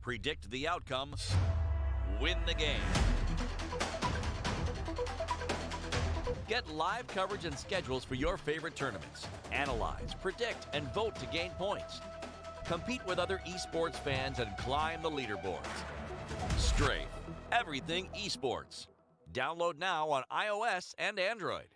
Predict the outcome. Win the game. Get live coverage and schedules for your favorite tournaments. Analyze, predict, and vote to gain points. Compete with other esports fans and climb the leaderboards. Strafe, everything esports. Download now on iOS and Android.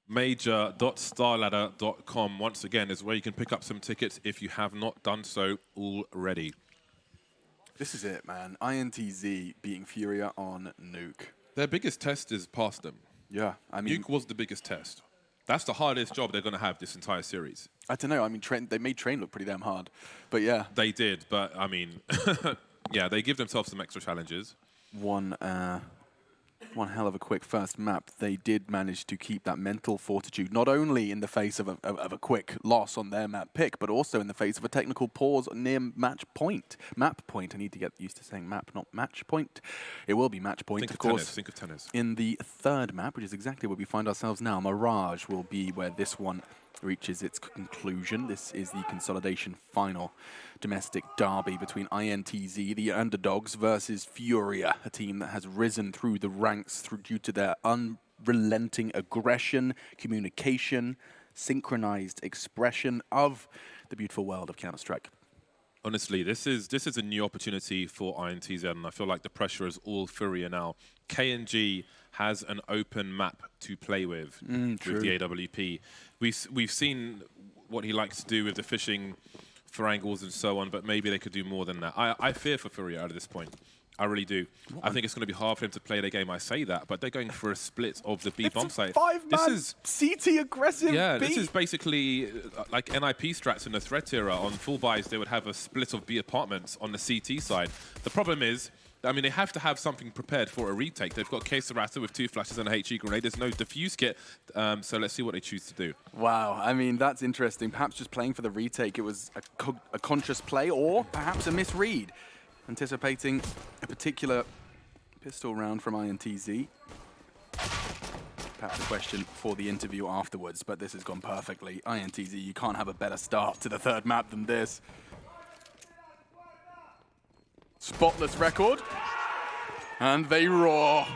Major.starladder.com, once again, is where you can pick up some tickets if you have not done so already. This is it, man. INTZ beating FURIA on Nuke. Their biggest test is past them. Yeah, I mean... Nuke was the biggest test. That's the hardest job they're going to have this entire series. I don't know. I mean, they made Train look pretty damn hard. But yeah. They did, but I mean... yeah, they give themselves some extra challenges. One hell of a quick first map. They did manage to keep that mental fortitude, not only in the face of a quick loss on their map pick, but also in the face of a technical pause near match point. Map point. I need to get used to saying map, not match point. It will be match point, of course. Think of tennis. In the third map, which is exactly where we find ourselves now, Mirage will be where this one reaches its conclusion. This is the consolidation final domestic derby between INTZ, the underdogs, versus FURIA, a team that has risen through the ranks due to their unrelenting aggression, communication, synchronized expression of the beautiful world of Counter-Strike. Honestly, this is a new opportunity for INTZ, and I feel like the pressure is all FURIA now. KNG has an open map to play with the AWP. We've seen what he likes to do with the fishing for angles and so on, but maybe they could do more than that. I fear for FURIA at this point. I really do. I think it's going to be hard for him to play the game. I say that, but they're going for a split of the B bomb site. This is CT aggressive. Yeah, B. this is basically like NIP strats in the threat era. On full buys, they would have a split of B apartments on the CT side. The problem is, I mean, they have to have something prepared for a retake. They've got Quesarata with 2 flashes and a HE grenade. There's no defuse kit, so let's see what they choose to do. Wow, I mean, that's interesting. Perhaps just playing for the retake, it was a conscious play, or perhaps a misread. Anticipating a particular pistol round from INTZ. Perhaps a question for the interview afterwards, but this has gone perfectly. INTZ, you can't have a better start to the 3rd map than this. Spotless record. And they roar.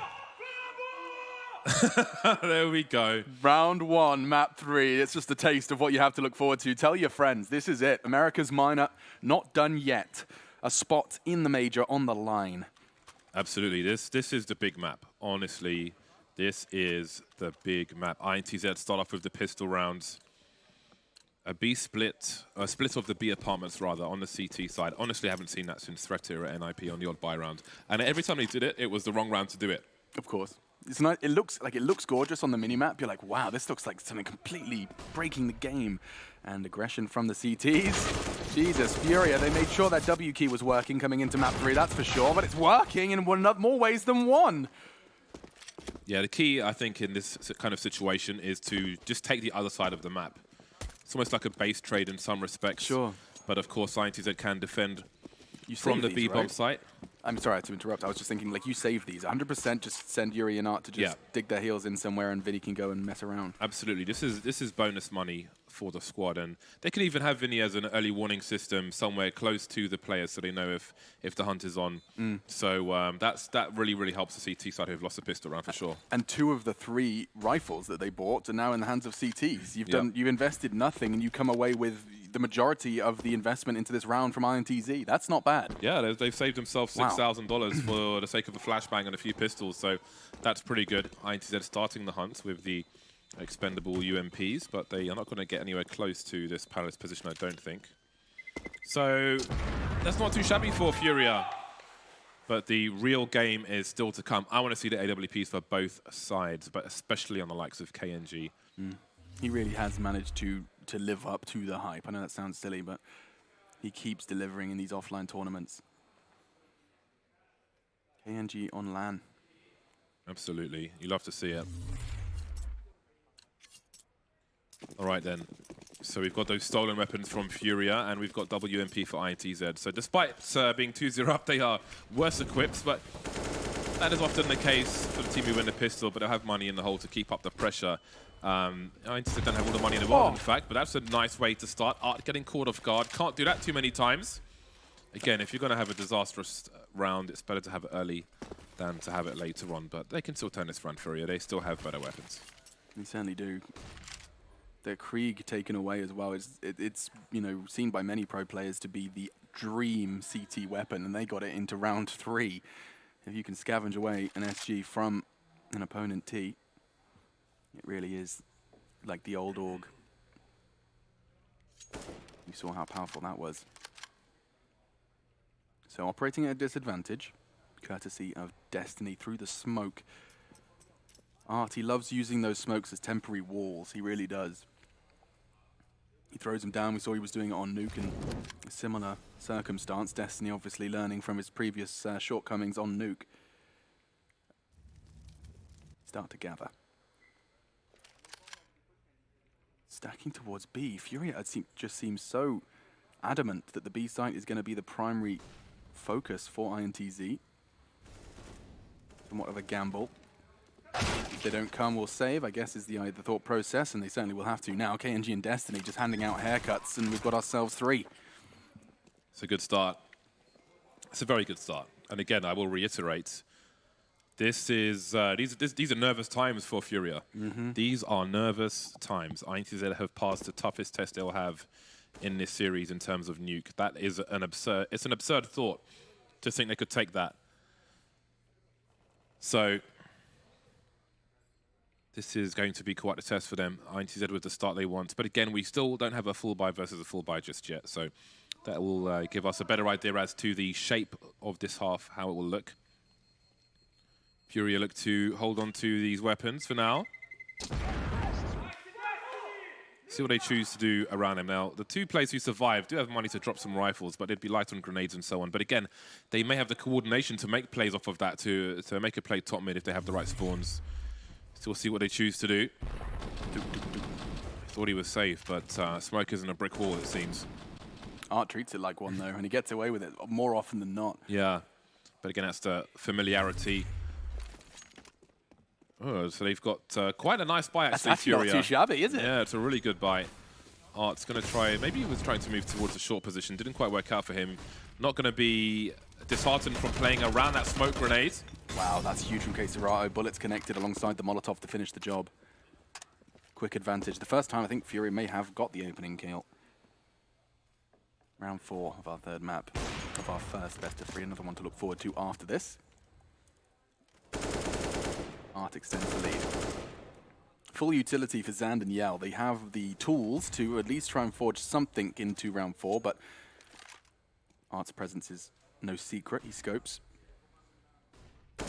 There we go. Round 1, map 3. It's just a taste of what you have to look forward to. Tell your friends, this is it. America's Minor, not done yet. A spot in the major on the line. Absolutely. This is the big map. Honestly, this is the big map. INTZ start off with the pistol rounds. A split of the B apartments, rather, on the CT side. Honestly, I haven't seen that since Threat Era NIP on the odd buy round. And every time they did it, it was the wrong round to do it. Of course. It's not, it looks gorgeous on the minimap. You're like, wow, this looks like something completely breaking the game. And aggression from the CTs. Jesus, FURIA, they made sure that W key was working coming into map 3, that's for sure. But it's working in more ways than one. Yeah, the key, I think, in this kind of situation is to just take the other side of the map. It's almost like a base trade in some respects. Sure. But of course, INTZ can defend from the B bomb site. I'm sorry to interrupt. I was just thinking, like, you save these. 100% just send Yuri and Art to just dig their heels in somewhere, and Vinny can go and mess around. Absolutely. This is bonus money for the squad, and they could even have Vinny as an early warning system somewhere close to the players, so they know if the hunt is on. So that really helps the CT side who've lost a pistol round for sure. And 2 of the 3 rifles that they bought are now in the hands of CTs. You've invested nothing, and you come away with the majority of the investment into this round from INTZ. That's not bad. Yeah, they've saved themselves $6,000 for the sake of a flashbang and a few pistols, so that's pretty good. INTZ starting the hunt with the expendable UMPs, but they are not going to get anywhere close to this Palace position, I don't think. So that's not too shabby for FURIA, but the real game is still to come. I want to see the AWPs for both sides, but especially on the likes of KNG. He really has managed to live up to the hype. I know that sounds silly, but he keeps delivering in these offline tournaments. KNG on LAN. Absolutely. You love to see it. All right, then. So we've got those stolen weapons from FURIA, and we've got WMP for INTZ. So despite being 2-0 up, they are worse equipped, but that is often the case for the team who win the pistol, but they'll have money in the hole to keep up the pressure. INTZ don't have all the money in the world, in fact, but that's a nice way to start. Art getting caught off guard. Can't do that too many times. Again, if you're going to have a disastrous round, it's better to have it early than to have it later on, but they can still turn this round, FURIA. They still have better weapons. They certainly do. Their Krieg taken away as well. It's seen by many pro players to be the dream CT weapon, and they got it into round 3. If you can scavenge away an SG from an opponent T, it really is like the old AUG. You saw how powerful that was. So operating at a disadvantage, courtesy of Destiny through the smoke. Art, he loves using those smokes as temporary walls. He really does. He throws them down. We saw he was doing it on Nuke in a similar circumstance. Destiny obviously learning from his previous shortcomings on Nuke. Start to gather. Stacking towards B. FURIA just seems so adamant that the B site is going to be the primary focus for INTZ. Somewhat of a gamble. If they don't come, we'll save, I guess is the thought process, and they certainly will have to now. KNG and Destiny just handing out haircuts, and we've got ourselves 3. It's a good start. It's a very good start. And again, I will reiterate, this is these are nervous times for FURIA. These are nervous times. INTZ have passed the toughest test they'll have in this series in terms of nuke. That is it's an absurd thought to think they could take that. So this is going to be quite a test for them. INTZ with the start they want. But again, we still don't have a full buy versus a full buy just yet. So that will give us a better idea as to the shape of this half, how it will look. FURIA look to hold on to these weapons for now. See what they choose to do around him. Now, the two players who survive do have money to drop some rifles, but they'd be light on grenades and so on. But again, they may have the coordination to make plays off of that, to make a play top mid if they have the right spawns. So we'll see what they choose to do. Thought he was safe, but smoke isn't a brick wall, it seems. Art treats it like one, though, and he gets away with it more often than not. Yeah, but again, that's the familiarity. Oh, so they've got quite a nice buy, actually, That's actually FURIA. not too shabby, is it? Yeah, it's a really good buy. Art's going to try, maybe he was trying to move towards a short position. Didn't quite work out for him. Not going to be disheartened from playing around that smoke grenade. Wow, that's huge from Serato. Bullets connected alongside the Molotov to finish the job. Quick advantage. The first time I think FURIA may have got the opening kill. Round 4 of our third map, of our first best of 3. Another one to look forward to after this. Art extends the lead. Full utility for Zand and Yell. They have the tools to at least try and forge something into round 4, but Art's presence is no secret. He scopes.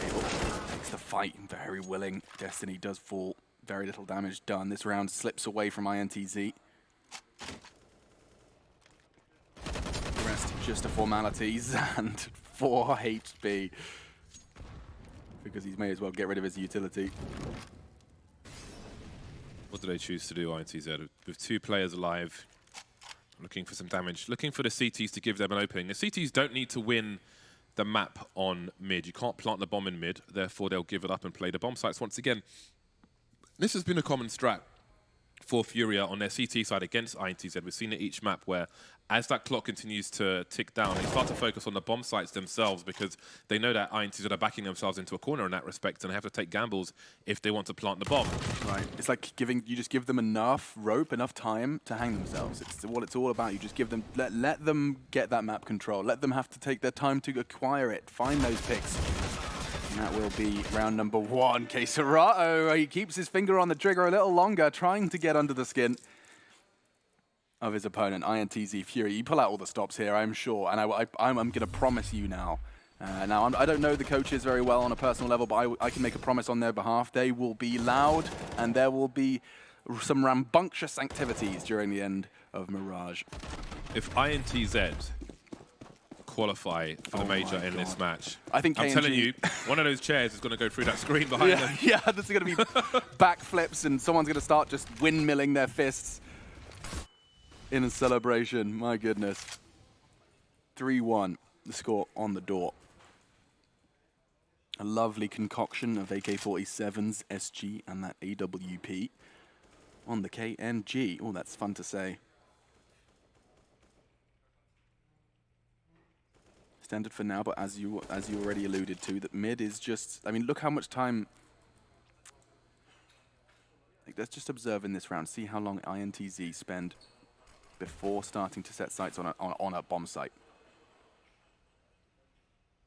Abel takes the fight, very willing. Destiny does fall. Very little damage done. This round slips away from INTZ. The rest just a formality. Zand 4 HP. Because he may as well get rid of his utility. What do they choose to do, INTZ? With 2 players alive, looking for some damage, looking for the CTs to give them an opening. The CTs don't need to win the map on mid. You can't plant the bomb in mid, therefore they'll give it up and play the bomb sites once again. This has been a common strat for FURIA on their CT side against INTZ. We've seen it each map where, as that clock continues to tick down, they start to focus on the bomb sites themselves because they know that INTZ are backing themselves into a corner in that respect and they have to take gambles if they want to plant the bomb. Right. It's like you just give them enough rope, enough time to hang themselves. It's what it's all about. You just give them, let them get that map control. Let them have to take their time to acquire it, find those picks. And that will be round number 1. Serato, he keeps his finger on the trigger a little longer, trying to get under the skin of his opponent, INTZ FURIA. You pull out all the stops here, I'm sure, and I'm going to promise you now. I don't know the coaches very well on a personal level, but I can make a promise on their behalf. They will be loud, and there will be some rambunctious activities during the end of Mirage. If INTZ qualify for the major in this match, I think I'm KNG telling you, one of those chairs is going to go through that screen behind them. Yeah, there's going to be backflips, and someone's going to start just windmilling their fists in a celebration. My goodness. 3-1, the score on the door. A lovely concoction of AK-47s, SG, and that AWP on the KNG. Oh, that's fun to say. Standard for now, but as you already alluded to, that mid is just, I mean, look how much time. Like, let's just observe in this round, see how long INTZ spend before starting to set sights on a bomb site.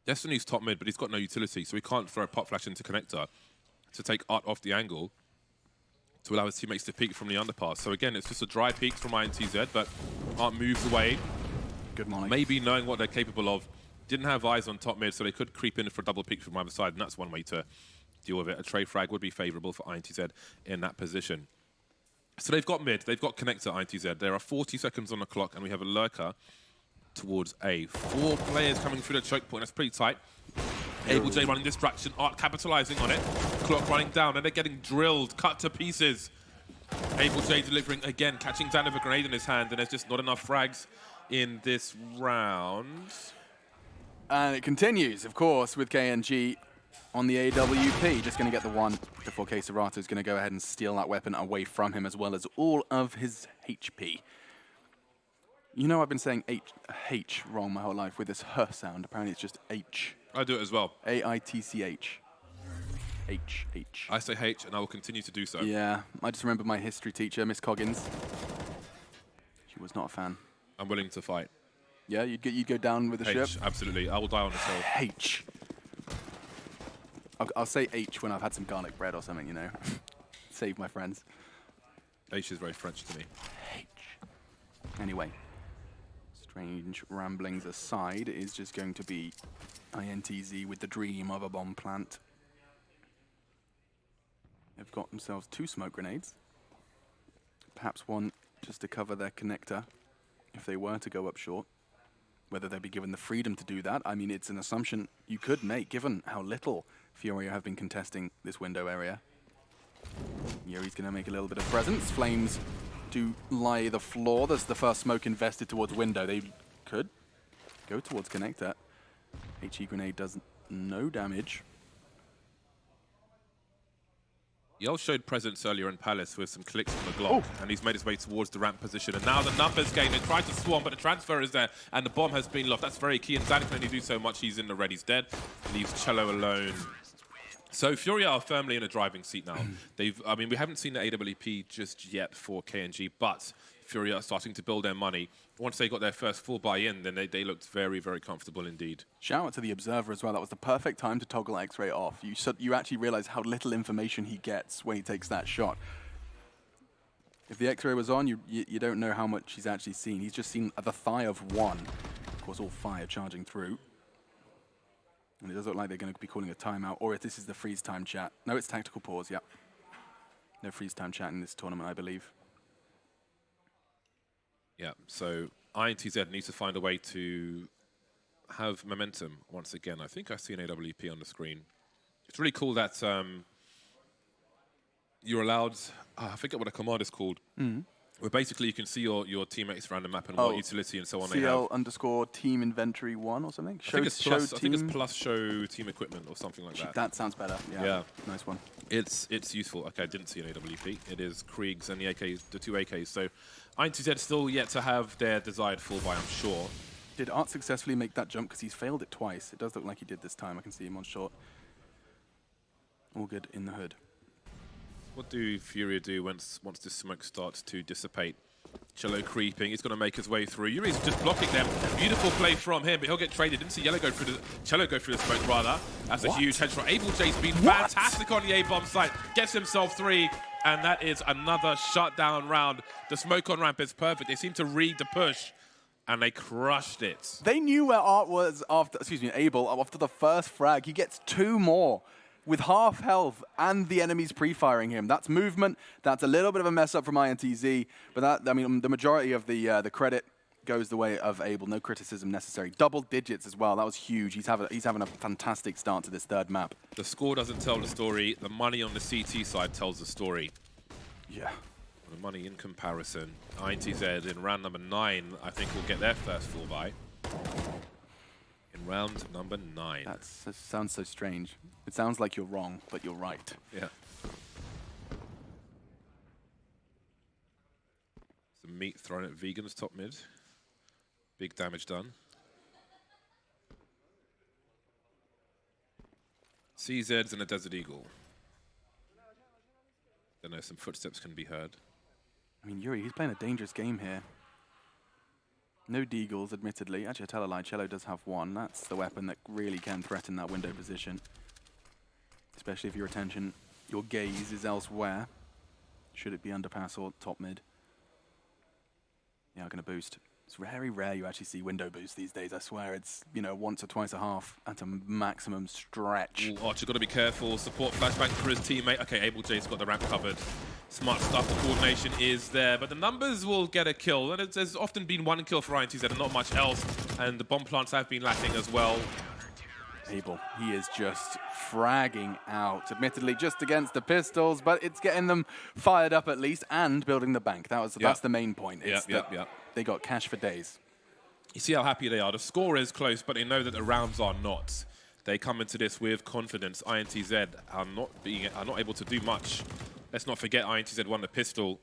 Destiny's top mid, but he's got no utility, so he can't throw a pop flash into connector to take Art off the angle to allow his teammates to peek from the underpass. So again, it's just a dry peek from INTZ, but Art moves away. Good morning. Maybe knowing what they're capable of. Didn't have eyes on top mid, so they could creep in for a double peek from either side, and that's one way to deal with it. A trade frag would be favorable for INTZ in that position. So they've got mid, they've got connector, INTZ. There are 40 seconds on the clock, and we have a lurker towards A. 4 players coming through the choke point. That's pretty tight. Able J running distraction, Art capitalizing on it. Clock running down, and they're getting drilled, cut to pieces. Able J delivering again, catching down with a grenade in his hand, and there's just not enough frags in this round. And it continues, of course, with KNG on the AWP. Just going to get the one before Serato is going to go ahead and steal that weapon away from him, as well as all of his HP. You know, I've been saying H wrong my whole life with this H sound. Apparently it's just H. I do it as well. A-I-T-C-H. H. I say H, and I will continue to do so. Yeah, I just remember my history teacher, Miss Coggins. She was not a fan. I'm willing to fight. Yeah, you'd go down with the ship? Absolutely. I will die on this hill. H. I'll say H when I've had some garlic bread or something, you know. Save my friends. H is very French to me. H. Anyway, strange ramblings aside, it is just going to be INTZ with the dream of a bomb plant. They've got themselves 2 smoke grenades. Perhaps one just to cover their connector if they were to go up short. Whether they'd be given the freedom to do that, I mean, it's an assumption you could make given how little FURIA have been contesting this window area. Yuri's going to make a little bit of presence. Flames do lie the floor. There's the first smoke invested towards window. They could go towards connector. HE grenade does no damage. Yell showed presence earlier in Palace with some clicks from the Glock, and he's made his way towards the ramp position. And now the numbers game, they tried to swarm, but the transfer is there, and the bomb has been lost. That's very key, and Zanik can only do so much. He's in the red, he's dead. Leaves Cello alone. So FURIA are firmly in a driving seat now. I mean, we haven't seen the AWP just yet for KNG, but FURIA are starting to build their money. Once they got their first full buy-in, then they looked very, very comfortable indeed. Shout out to the Observer as well. That was the perfect time to toggle X-ray off. You actually realize how little information he gets when he takes that shot. If the X-ray was on, you don't know how much he's actually seen. He's just seen the thigh of one. Of course, all fire charging through. And it does look like they're going to be calling a timeout, or if this is the freeze time chat. No, it's tactical pause, yep. No freeze time chat in this tournament, I believe. Yeah, so INTZ needs to find a way to have momentum once again. I think I see an AWP on the screen. It's really cool that you're allowed, I forget what a command is called, where basically you can see your teammates around the map and what utility and so on they have. CL_team inventory 1 or something? I think it's plus show team equipment or something like that. That sounds better, yeah. Nice one. It's useful. Okay, I didn't see an AWP. It is Kriegs and the 2 AKs. So INTZ still yet to have their desired full buy, I'm sure. Did Art successfully make that jump? Because he's failed it twice. It does look like he did this time. I can see him on short. All good in the hood. What do FURIA do once this smoke starts to dissipate? Cello creeping. He's going to make his way through. Yuri's just blocking them. Beautiful play from him, but he'll get traded. Didn't see Cello go through the smoke, rather. That's a huge headshot. AbleJ's been fantastic on the A-bomb site. Gets himself 3, and that is another shutdown round. The smoke on ramp is perfect. They seem to read the push, and they crushed it. They knew where Art was after, Able, after the first frag. He gets 2 more. With half health and the enemies pre-firing him. That's movement. That's a little bit of a mess up from INTZ, but that, I mean, the majority of the credit goes the way of Able. No criticism necessary. Double digits as well. That was huge. He's having a fantastic start to this third map. The score doesn't tell the story. The money on the CT side tells the story. Yeah. The money in comparison. INTZ in round number 9, I think, will get their first full buy. In round number 9. That sounds so strange. It sounds like you're wrong, but you're right. Yeah. Some meat thrown at Vegans top mid. Big damage done. CZs and a Desert Eagle. Don't know, some footsteps can be heard. I mean, Yuri, he's playing a dangerous game here. No deagles, admittedly. Actually, I tell a lie, Cello does have 1. That's the weapon that really can threaten that window position. Especially if your attention, your gaze is elsewhere. Should it be underpass or top mid? Yeah, I'm going to boost. It's very rare you actually see window boost these days. I swear it's, you know, once or twice a half at a maximum stretch. Ooh, Archer got to be careful. Support flashbang for his teammate. Okay, AbleJ's got the ramp covered. Smart stuff. The coordination is there, but the numbers will get a kill. And there's often been 1 kill for INTZ and not much else. And the bomb plants have been lacking as well. Able, he is just fragging out. Admittedly, just against the pistols, but it's getting them fired up at least and building the bank. That's the main point. They got cash for days. You see how happy they are. The score is close, but they know that the rounds are not. They come into this with confidence. INTZ are not able to do much. Let's not forget INTZ won the pistol,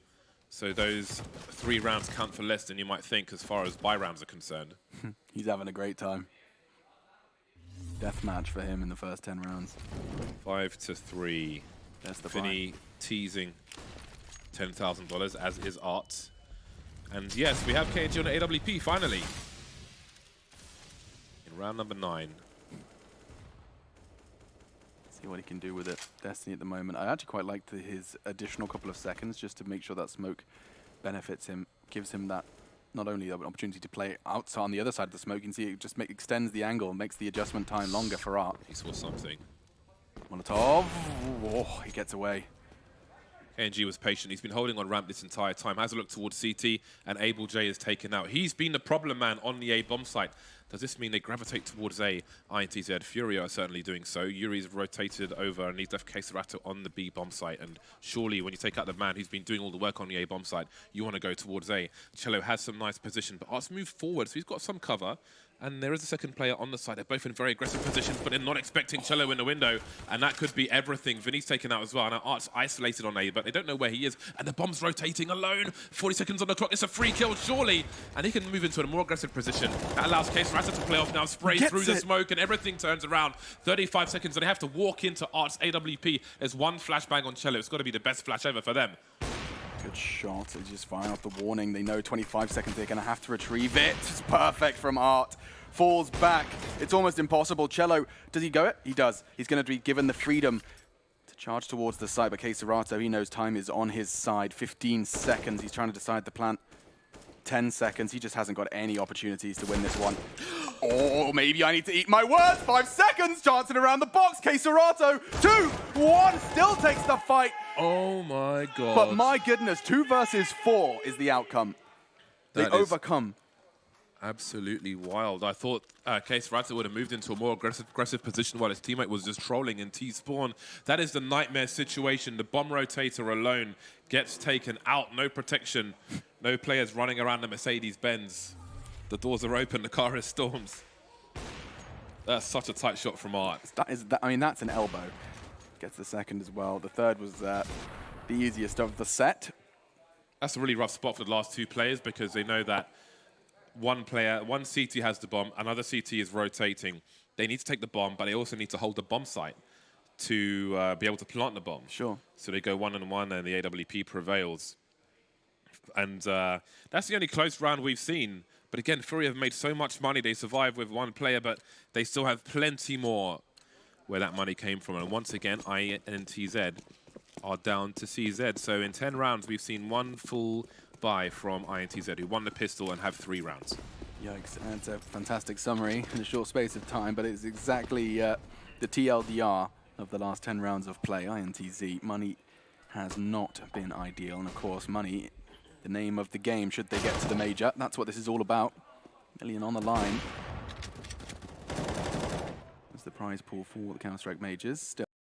so those 3 rounds count for less than you might think as far as buy rounds are concerned. He's having a great time. Death match for him in the first 10 rounds. 5-3. That's the Finny teasing $10,000, as is Art. And yes, we have KNG on the AWP finally. In round number 9. See what he can do with it. Destiny at the moment. I actually quite liked his additional couple of seconds just to make sure that smoke benefits him, gives him that not only the opportunity to play outside on the other side of the smoke, you can see it just extends the angle, makes the adjustment time longer for Art. He saw something. Molotov. Oh, he gets away. KNG was patient. He's been holding on ramp this entire time. Has a look towards CT, and Abel J is taken out. He's been the problem man on the A bomb site. Does this mean they gravitate towards A? INTZ, FURIA are certainly doing so. Yuri's rotated over and he's left Queserato on the B bomb site. And surely when you take out the man who's been doing all the work on the A bomb site, you want to go towards A. Cello has some nice position, but Art's moved forward, so he's got some cover. And there is a second player on the side. They're both in very aggressive positions, but they're not expecting Cello in the window. And that could be everything. Vinny's taken out as well. Now Art's isolated on A, but they don't know where he is. And the bomb's rotating alone. 40 seconds on the clock. It's a free kill, surely. And he can move into a more aggressive position. That allows Queserato to play off now. Spray through the smoke, and everything turns around. 35 seconds, and they have to walk into Art's AWP. There's one flashbang on Cello. It's got to be the best flash ever for them. Good shot. They just fire off the warning. They know 25 seconds. They're going to have to retrieve it. It's perfect from Art. Falls back. It's almost impossible. Cello, does he go it? He does. He's going to be given the freedom to charge towards the site, but Queserato, he knows time is on his side. 15 seconds. He's trying to decide the plan. 10 seconds. He just hasn't got any opportunities to win this one. Oh, maybe I need to eat my words. 5 seconds. Chancing around the box. Queserato, 2-1. Still takes the fight. Oh my God. But my goodness, 2 versus 4 is the outcome. They overcome. Absolutely wild. I thought Queserato would have moved into a more aggressive position while his teammate was just trolling in T-spawn. That is the nightmare situation. The bomb rotator alone gets taken out. No protection. No players running around the Mercedes-Benz. The doors are open. The car is storms. That's such a tight shot from Art. I mean, that's an elbow. Gets the second as well. The third was the easiest of the set. That's a really rough spot for the last 2 players because they know that one CT has the bomb, another CT is rotating. They need to take the bomb, but they also need to hold the bomb site to be able to plant the bomb. Sure. So they go 1-on-1 and the AWP prevails. And that's the only close round we've seen. But again, FURIA have made so much money. They survive with 1 player, but they still have plenty more where that money came from. And once again, INTZ are down to CZ. So in 10 rounds, we've seen 1 full buy from INTZ, who won the pistol and have 3 rounds. Yikes, that's a fantastic summary in a short space of time, but it's exactly the TLDR of the last 10 rounds of play. INTZ, money has not been ideal, and of course, money, the name of the game, should they get to the major. That's what this is all about. $1 million on the line. That's the prize pool for the Counter-Strike majors. Still